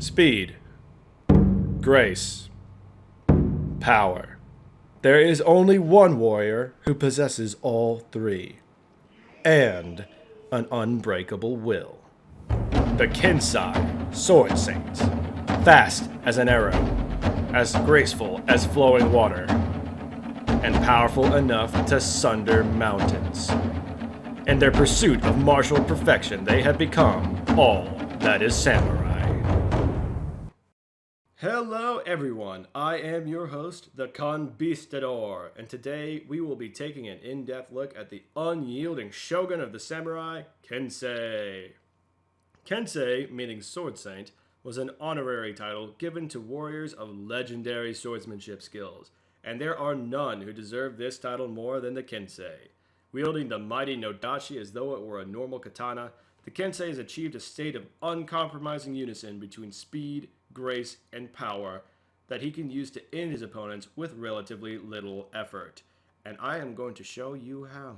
Speed, grace, power. There is only one warrior who possesses all three, and an unbreakable will. The Kensei Sword Saint. Fast as an arrow, as graceful as flowing water, and powerful enough to sunder mountains. In their pursuit of martial perfection, they have become all that is samurai. Hello everyone, I am your host, the Conquistador, and today we will be taking an in-depth look at the unyielding shogun of the samurai, Kensei. Kensei, meaning sword saint, was an honorary title given to warriors of legendary swordsmanship skills, and there are none who deserve this title more than the Kensei. Wielding the mighty Nodachi as though it were a normal katana, the Kensei has achieved a state of uncompromising unison between speed, grace, and power that he can use to end his opponents with relatively little effort. And I am going to show you how.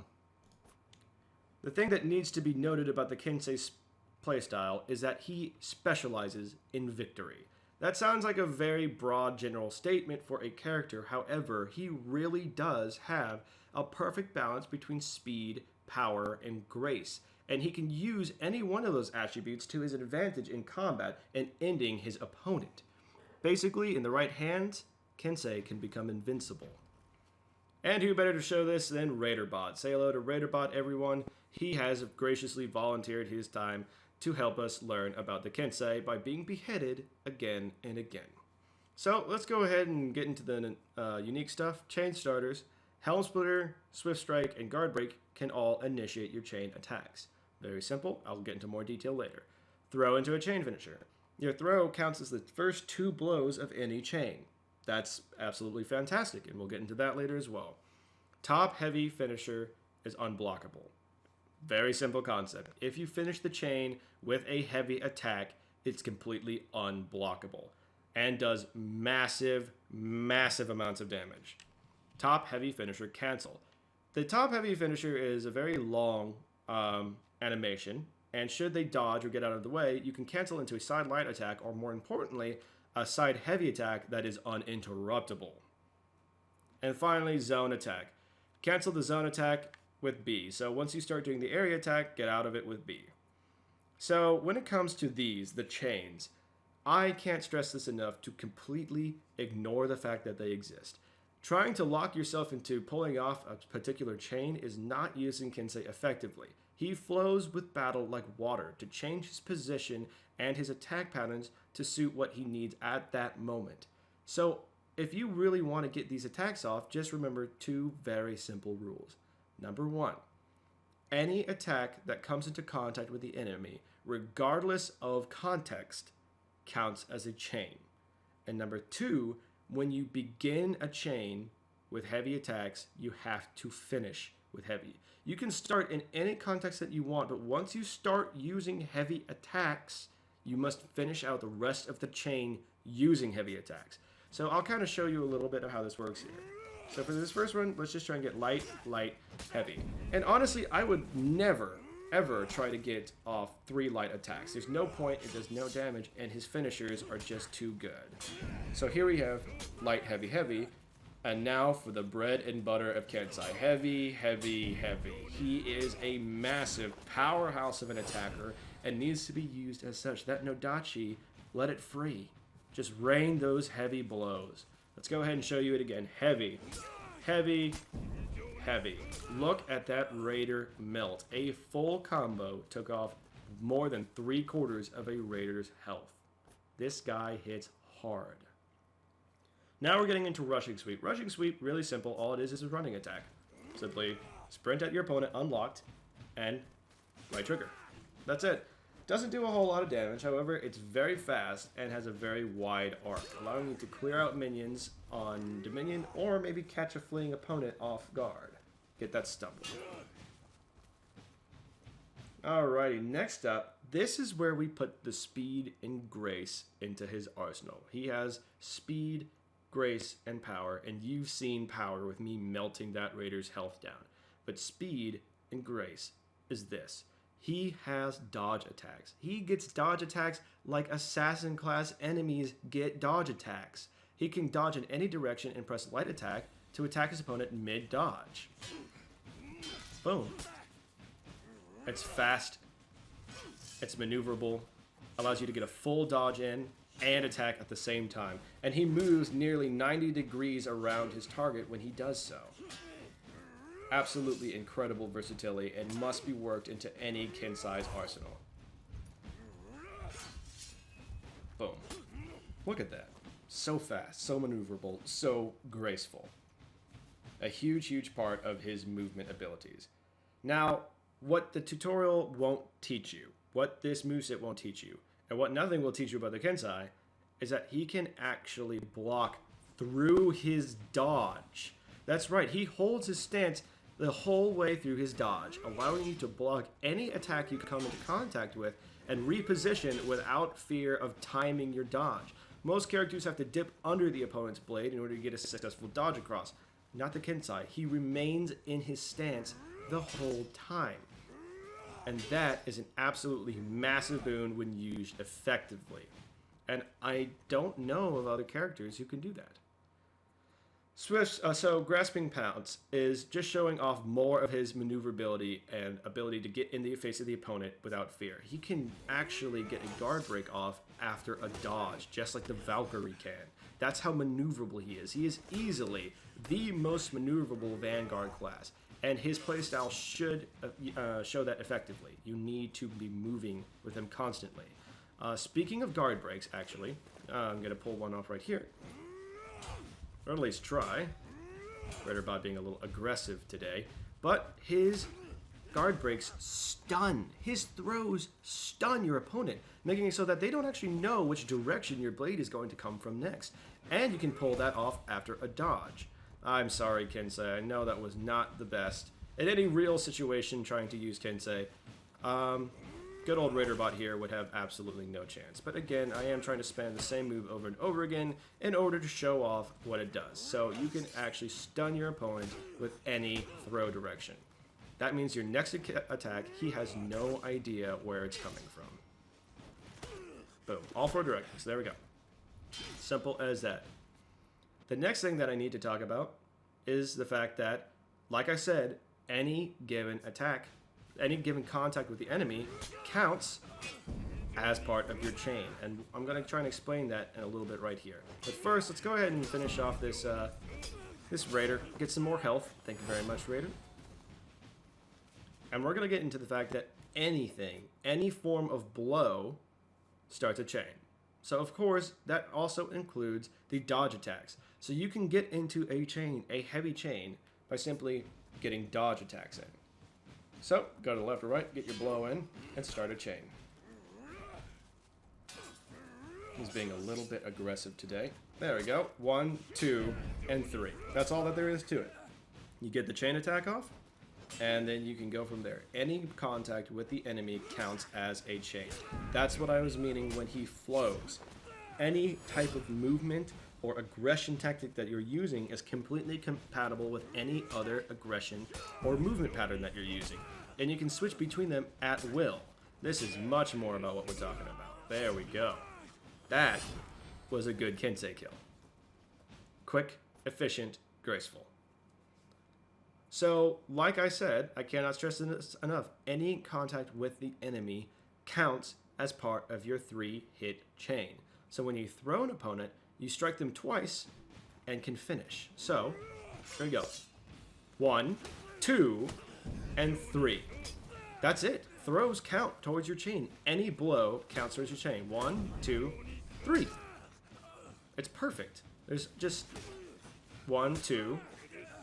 The thing that needs to be noted about the Kensei's playstyle is that he specializes in victory. That sounds like a very broad general statement for a character, however, he really does have a perfect balance between speed, power, and grace, and he can use any one of those attributes to his advantage in combat and ending his opponent. Basically, in the right hands, Kensei can become invincible. And who better to show this than RaiderBot? Say hello to RaiderBot, everyone. He has graciously volunteered his time to help us learn about the Kensei by being beheaded again and again. So let's go ahead and get into the unique stuff. Chain starters, Helm Splitter, Swift Strike, and Guard Break can all initiate your chain attacks. Very simple. I'll get into more detail later. Throw into a chain finisher. Your throw counts as the first two blows of any chain. That's absolutely fantastic, and we'll get into that later as well. Top heavy finisher is unblockable. Very simple concept. If you finish the chain with a heavy attack, it's completely unblockable and does massive amounts of damage. Top heavy finisher cancel. The top heavy finisher is a very long animation, and should they dodge or get out of the way, you can cancel into a side light attack, or more importantly, a side heavy attack that is uninterruptible. And finally, zone attack. Cancel the zone attack with B. So once you start doing the area attack, get out of it with B. So when it comes to these, the chains, I can't stress this enough to completely ignore the fact that they exist. Trying to lock yourself into pulling off a particular chain is not using Kensei effectively. He flows with battle like water to change his position and his attack patterns to suit what he needs at that moment. So if you really want to get these attacks off, just remember two very simple rules. Number one, any attack that comes into contact with the enemy, regardless of context, counts as a chain. And number two, when you begin a chain with heavy attacks, you have to finish with heavy. You can start in any context that you want, but once you start using heavy attacks, you must finish out the rest of the chain using heavy attacks. So I'll kind of show you a little bit of how this works here. So for this first one, let's just try and get light, heavy. And honestly, I would never, ever try to get off 3 light attacks. There's no point, it does no damage, and his finishers are just too good. So here we have light, heavy, heavy. And now for the bread and butter of Kensei. Heavy, heavy, heavy. He is a massive powerhouse of an attacker and needs to be used as such. That Nodachi, let it free. Just rain those heavy blows. Let's go ahead and show you it again. Heavy, heavy, heavy. Look at that Raider melt. A full combo took off more than 3/4 of a Raider's health. This guy hits hard. Now we're getting into rushing sweep. Rushing sweep, really simple. All it is a running attack. Simply sprint at your opponent unlocked and right trigger. That's it. Doesn't do a whole lot of damage, however, it's very fast and has a very wide arc, allowing you to clear out minions on Dominion or maybe catch a fleeing opponent off guard. Get that stumble. Alrighty, next up, this is where we put the speed and grace into his arsenal. He has speed, grace, and power, and you've seen power with me melting that Raider's health down. But speed and grace is this. he has dodge attacks. He gets dodge attacks like assassin class enemies get dodge attacks. He can dodge in any direction and press light attack to attack his opponent mid-dodge. Boom. It's fast. It's maneuverable. Allows you to get a full dodge in and attack at the same time. And he moves nearly 90 degrees around his target when he does so. Absolutely incredible versatility and must be worked into any Kensei's arsenal. Boom. Look at that. So fast, so maneuverable, so graceful. A huge, huge part of his movement abilities. Now, what the tutorial won't teach you, what this moveset won't teach you, and what nothing will teach you about the Kensei, is that he can actually block through his dodge. That's right, he holds his stance the whole way through his dodge, allowing you to block any attack you come into contact with and reposition without fear of timing your dodge. Most characters have to dip under the opponent's blade in order to get a successful dodge across. Not the Kensei. He remains in his stance the whole time. And that is an absolutely massive boon when used effectively. And I don't know of other characters who can do that. So Grasping Pounce is just showing off more of his maneuverability and ability to get in the face of the opponent without fear. He can actually get a guard break off after a dodge, just like the Valkyrie can. That's how maneuverable he is. He is easily the most maneuverable Vanguard class, and his playstyle should show that effectively. You need to be moving with him constantly. Speaking of guard breaks, actually, I'm going to pull one off right here. Or at least try. Raiderbot being a little aggressive today. But his guard breaks stun. His throws stun your opponent, making it so that they don't actually know which direction your blade is going to come from next. And you can pull that off after a dodge. I'm sorry, Kensei. I know that was not the best. In any real situation trying to use Kensei, good old Raiderbot here would have absolutely no chance. But again, I am trying to spam the same move over and over again in order to show off what it does. So you can actually stun your opponent with any throw direction. That means your next attack, he has no idea where it's coming from. Boom. All four directions. There we go. Simple as that. The next thing that I need to talk about is the fact that, like I said, any given attack, any given contact with the enemy counts as part of your chain. And I'm going to try and explain that in a little bit right here. But first, let's go ahead and finish off this this Raider. Get some more health. Thank you very much, Raider. And we're going to get into the fact that anything, any form of blow starts a chain. So, of course, that also includes the dodge attacks. So you can get into a chain, a heavy chain, by simply getting dodge attacks in. So, go to the left or right, get your blow in, and start a chain. He's being a little bit aggressive today. There we go. 1, 2, and 3. That's all that there is to it. You get the chain attack off, and then you can go from there. Any contact with the enemy counts as a chain. That's what I was meaning when he flows. Any type of movement or aggression tactic that you're using is completely compatible with any other aggression or movement pattern that you're using. And you can switch between them at will. This is much more about what we're talking about. There we go. That was a good Kensei kill. Quick, efficient, graceful. So, like I said, I cannot stress this enough. Any contact with the enemy counts as part of your 3-hit chain. So when you throw an opponent, you strike them twice and can finish. So, here we go. 1, 2, and 3. That's it. Throws count towards your chain. Any blow counts towards your chain. 1, 2, 3. It's perfect. There's just 1, 2,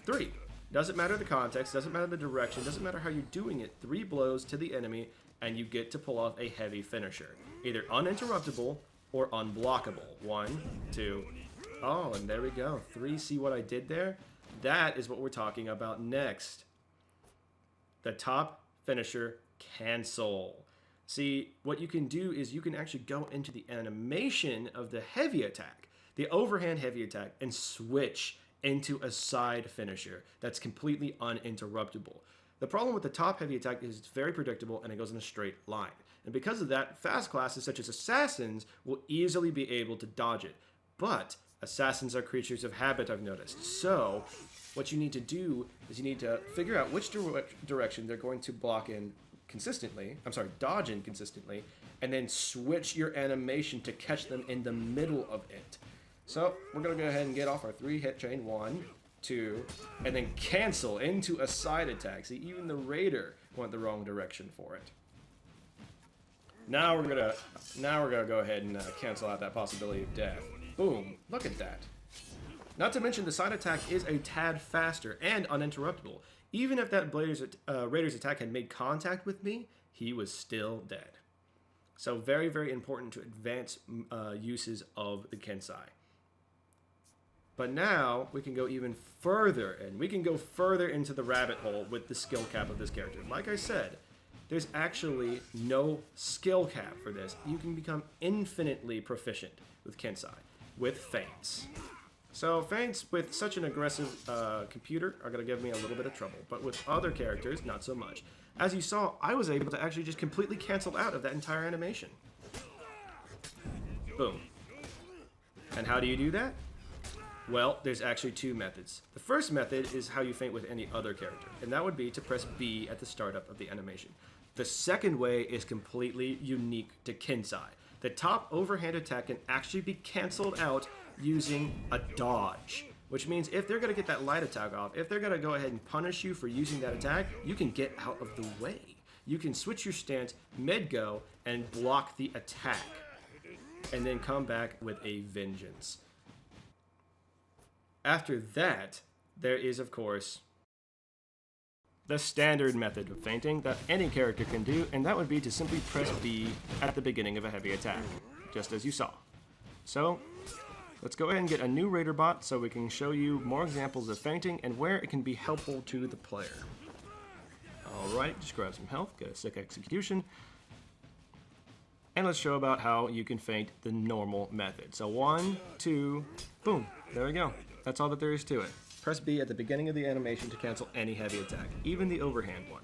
3. Doesn't matter the context, doesn't matter the direction, doesn't matter how you're doing it. 3 blows to the enemy, and you get to pull off a heavy finisher. Either uninterruptible or unblockable. 1, 2. Oh, and there we go. 3. See what I did there? That is what we're talking about next. The top finisher, cancel. See, what you can do is you can actually go into the animation of the heavy attack, the overhand heavy attack, and switch into a side finisher that's completely uninterruptible. The problem with the top heavy attack is it's very predictable and it goes in a straight line. And because of that, fast classes such as assassins will easily be able to dodge it. But assassins are creatures of habit, I've noticed. So what you need to do is you need to figure out which direction they're going to block in consistently. Dodge in consistently, and then switch your animation to catch them in the middle of it. So we're going to go ahead and get off our 3-hit chain. 1, 2, and then cancel into a side attack. See, even the Raider went the wrong direction for it. Now we're gonna go ahead and cancel out that possibility of death. Boom! Look at that. Not to mention the side attack is a tad faster and uninterruptible. Even if that Raider's attack had made contact with me, he was still dead. So very, very important to advance uses of the Kensei. But now we can go even further, and we can go further into the rabbit hole with the skill cap of this character. Like I said, there's actually no skill cap for this. You can become infinitely proficient with Kensei, with feints. So feints with such an aggressive computer are going to give me a little bit of trouble, but with other characters, not so much. As you saw, I was able to actually just completely cancel out of that entire animation. Boom. And how do you do that? Well, there's actually 2 methods. The first method is how you feint with any other character, and that would be to press B at the startup of the animation. The second way is completely unique to Kensei. The top overhand attack can actually be canceled out using a dodge, which means if they're going to get that light attack off, if they're going to go ahead and punish you for using that attack, you can get out of the way. You can switch your stance mid-go and block the attack, and then come back with a vengeance. After that, there is, of course, the standard method of feinting that any character can do, and that would be to simply press B at the beginning of a heavy attack, just as you saw. So, let's go ahead and get a new Raider bot so we can show you more examples of feinting and where it can be helpful to the player. Alright, just grab some health, get a sick execution, and let's show about how you can feint the normal method. So 1, 2, boom, there we go. That's all that there is to it. Press B at the beginning of the animation to cancel any heavy attack, even the overhand one.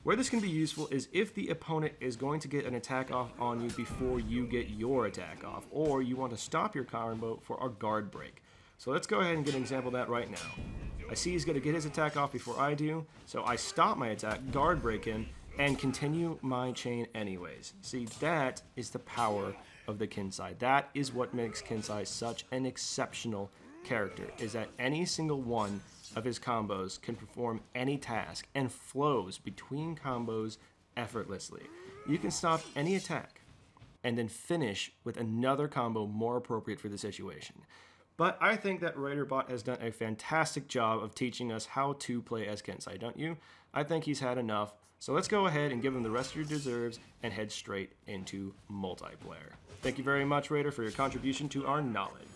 Where this can be useful is if the opponent is going to get an attack off on you before you get your attack off, or you want to stop your combo for a guard break. So let's go ahead and get an example of that right now. I see he's going to get his attack off before I do, so I stop my attack, guard break him, and continue my chain anyways. See, that is the power of the Kensei. That is what makes Kensei such an exceptional character, is that any single one of his combos can perform any task and flows between combos effortlessly. You can stop any attack and then finish with another combo more appropriate for the situation. But I think that RaiderBot has done a fantastic job of teaching us how to play as Kensei, don't you? I think he's had enough, so let's go ahead and give him the rest he deserves and head straight into multiplayer. Thank you very much, Raider, for your contribution to our knowledge.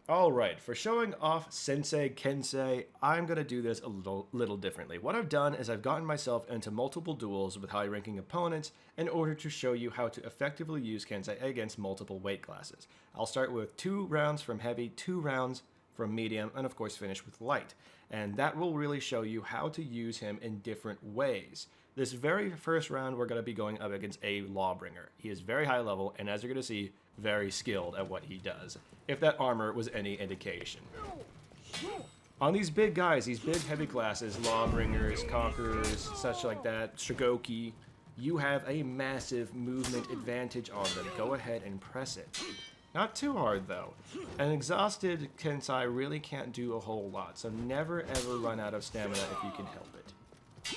Alright, for showing off Sensei Kensei, I'm going to do this a little differently. What I've done is I've gotten myself into multiple duels with high-ranking opponents in order to show you how to effectively use Kensei against multiple weight classes. I'll start with 2 rounds from heavy, 2 rounds from medium, and of course finish with light. And that will really show you how to use him in different ways. This very first round, we're going to be going up against a Lawbringer. He is very high level, and as you're going to see, very skilled at what he does, if that armor was any indication. On these big guys, these big heavy classes, Lawbringers, Conquerors, such like that, Shigoki, you have a massive movement advantage on them. Go ahead and press it. Not too hard though. An exhausted Kensei really can't do a whole lot, so never ever run out of stamina if you can help it.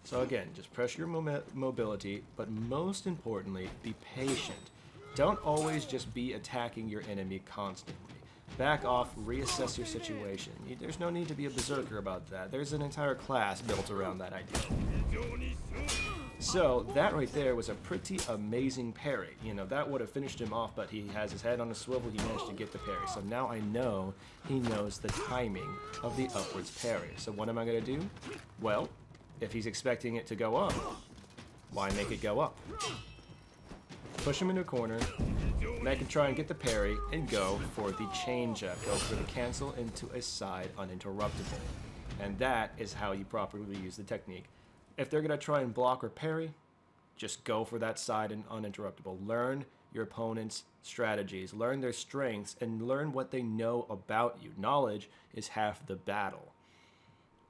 So again, just press your mobility, but most importantly, be patient. Don't always just be attacking your enemy constantly. Back off, reassess your situation. There's no need to be a berserker about that. There's an entire class built around that idea. So that right there was a pretty amazing parry. You know, that would have finished him off, but he has his head on a swivel, he managed to get the parry. So now I know he knows the timing of the upwards parry. So what am I going to do? Well, if he's expecting it to go up, why make it go up? Push him into a corner, And I can try and get the parry and go for the change-up. Go for the cancel into a side uninterruptible. And that is how you properly use the technique. If they're going to try and block or parry, just go for that side and uninterruptible. Learn your opponent's strategies, learn their strengths, and learn what they know about you. Knowledge is half the battle.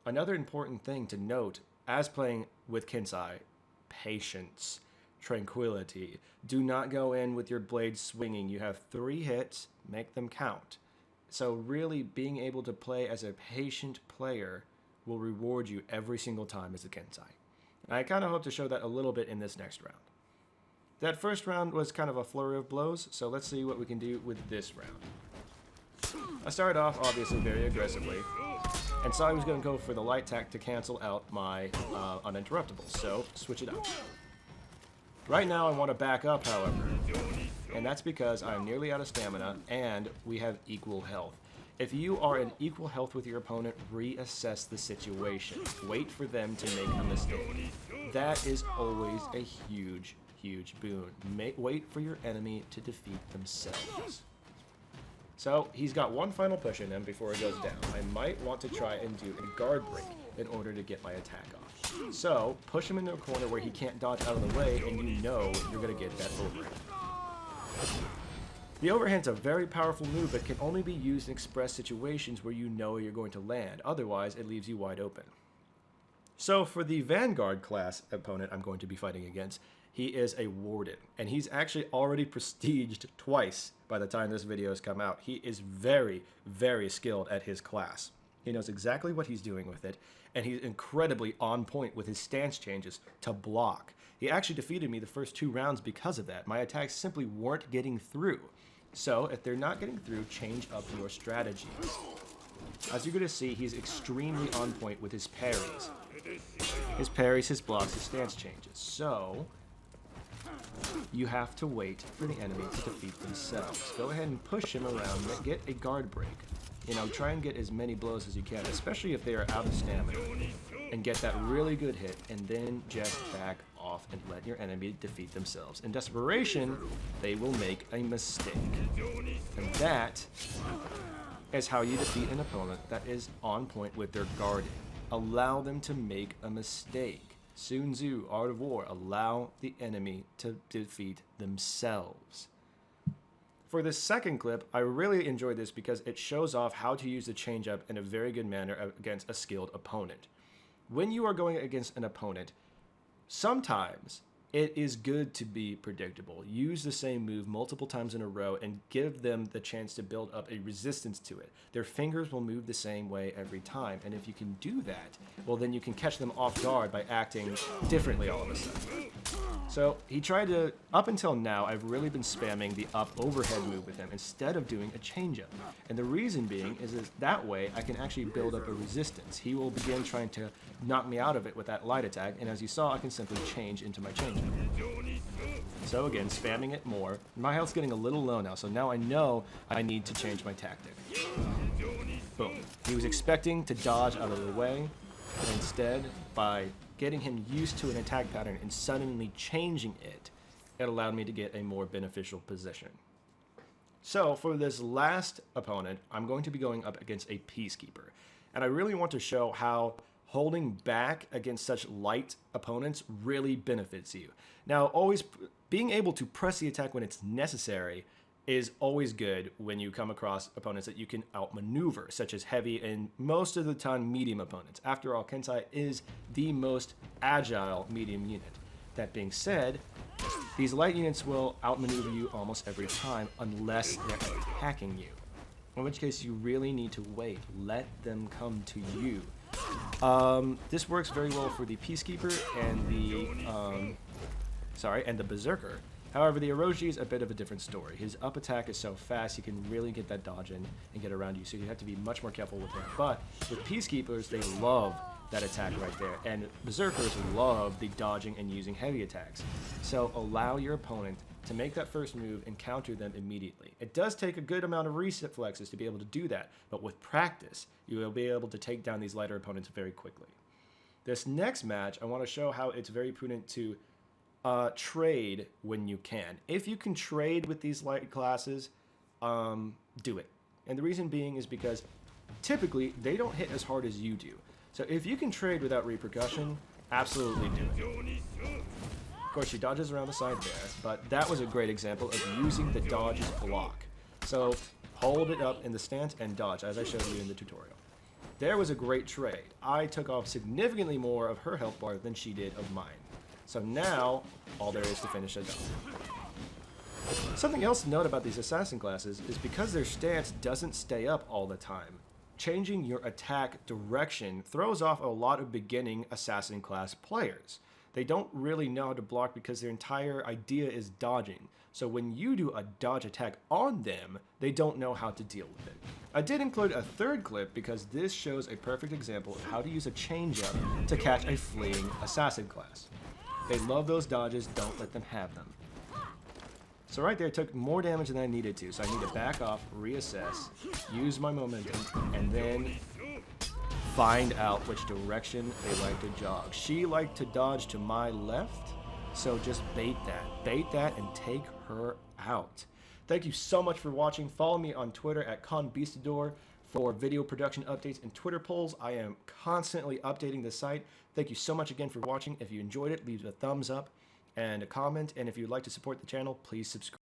Another important thing to note as playing with Kensei, patience, tranquility. Do not go in with your blade swinging. You have 3 hits, make them count. So really being able to play as a patient player will reward you every single time as a Kensei. And I kind of hope to show that a little bit in this next round. That first round was kind of a flurry of blows, so let's see what we can do with this round. I started off obviously very aggressively, and so I was going to go for the light attack to cancel out my uninterruptible, so switch it up. Right now I want to back up, however, and that's because I'm nearly out of stamina and we have equal health. If you are in equal health with your opponent, reassess the situation. Wait for them to make a mistake. That is always a huge boon. Wait for your enemy to defeat themselves. So he's got one final push in him before he goes down. I might want to try and do a guard break in order to get my attack off. So push him into a corner where he can't dodge out of the way, and you know you're going to get that overhand. The overhand's a very powerful move but can only be used in express situations where you know you're going to land. Otherwise, it leaves you wide open. So for the Vanguard class opponent I'm going to be fighting against, he is a Warden, and he's actually already prestiged twice by the time this video has come out. He is very skilled at his class. He knows exactly what he's doing with it, and he's incredibly on point with his stance changes to block. He actually defeated me the first 2 rounds because of that. My attacks simply weren't getting through. So if they're not getting through, change up your strategies. As you're going to see, he's extremely on point with his parries. His parries, his blocks, his stance changes. So you have to wait for the enemy to defeat themselves. Go ahead and push him around, get a guard break. You know, try and get as many blows as you can, especially if they are out of stamina, and get that really good hit, and then just back off and let your enemy defeat themselves. In desperation, they will make a mistake. And that is how you defeat an opponent that is on point with their guarding. Allow them to make a mistake. Sun Tzu, Art of War, allow the enemy to defeat themselves. For this second clip, I really enjoyed this because it shows off how to use the change-up in a very good manner against a skilled opponent. When you are going against an opponent, sometimes it is good to be predictable. Use the same move multiple times in a row and give them the chance to build up a resistance to it. Their fingers will move the same way every time, and if you can do that, well then you can catch them off guard by acting differently all of a sudden. So he tried to, up until now, I've really been spamming the up overhead move with him instead of doing a change-up. And the reason being is that way I can actually build up a resistance. He will begin trying to knock me out of it with that light attack, and as you saw, I can simply change into my change-up. So again, spamming it more. My health's getting a little low now, so now I know I need to change my tactic. Boom. He was expecting to dodge out of the way, and instead, by getting him used to an attack pattern and suddenly changing it, it allowed me to get a more beneficial position. So for this last opponent, I'm going to be going up against a Peacekeeper. And I really want to show how holding back against such light opponents really benefits you. Now, always being able to press the attack when it's necessary is always good when you come across opponents that you can outmaneuver, such as heavy and most of the time medium opponents. After all, Kensei is the most agile medium unit. That being said, these light units will outmaneuver you almost every time unless they're attacking you. In which case you really need to wait. Let them come to you. This works very well for the Peacekeeper and the Berserker. However, the Orochi is a bit of a different story. His up attack is so fast, he can really get that dodge in and get around you, so you have to be much more careful with him. But with Peacekeepers, they love that attack right there, and Berserkers love the dodging and using heavy attacks. So allow your opponent to make that first move and counter them immediately. It does take a good amount of reflexes to be able to do that, but with practice, you will be able to take down these lighter opponents very quickly. This next match, I want to show how it's very prudent to trade when you can. If you can trade with these light classes, do it. And the reason being is because typically they don't hit as hard as you do. So if you can trade without repercussion, absolutely do it. Of course, she dodges around the side there, but that was a great example of using the dodge as block. So hold it up in the stance and dodge, as I showed you in the tutorial. There was a great trade. I took off significantly more of her health bar than she did of mine. So now, all there is to finish it off. Something else to note about these assassin classes is because their stance doesn't stay up all the time, changing your attack direction throws off a lot of beginning assassin class players. They don't really know how to block because their entire idea is dodging. So when you do a dodge attack on them, they don't know how to deal with it. I did include a third clip because this shows a perfect example of how to use a change-up to catch a fleeing assassin class. They love those dodges, don't let them have them. So right there, it took more damage than I needed to, so I need to back off, reassess, use my momentum, and then find out which direction they like to jog. She liked to dodge to my left, so just bait that and take her out. Thank you so much for watching. Follow me on Twitter at conbeastador for video production updates and Twitter polls. I am constantly updating the site. Thank you so much again for watching. If you enjoyed it, leave a thumbs up and a comment. And if you'd like to support the channel, please subscribe.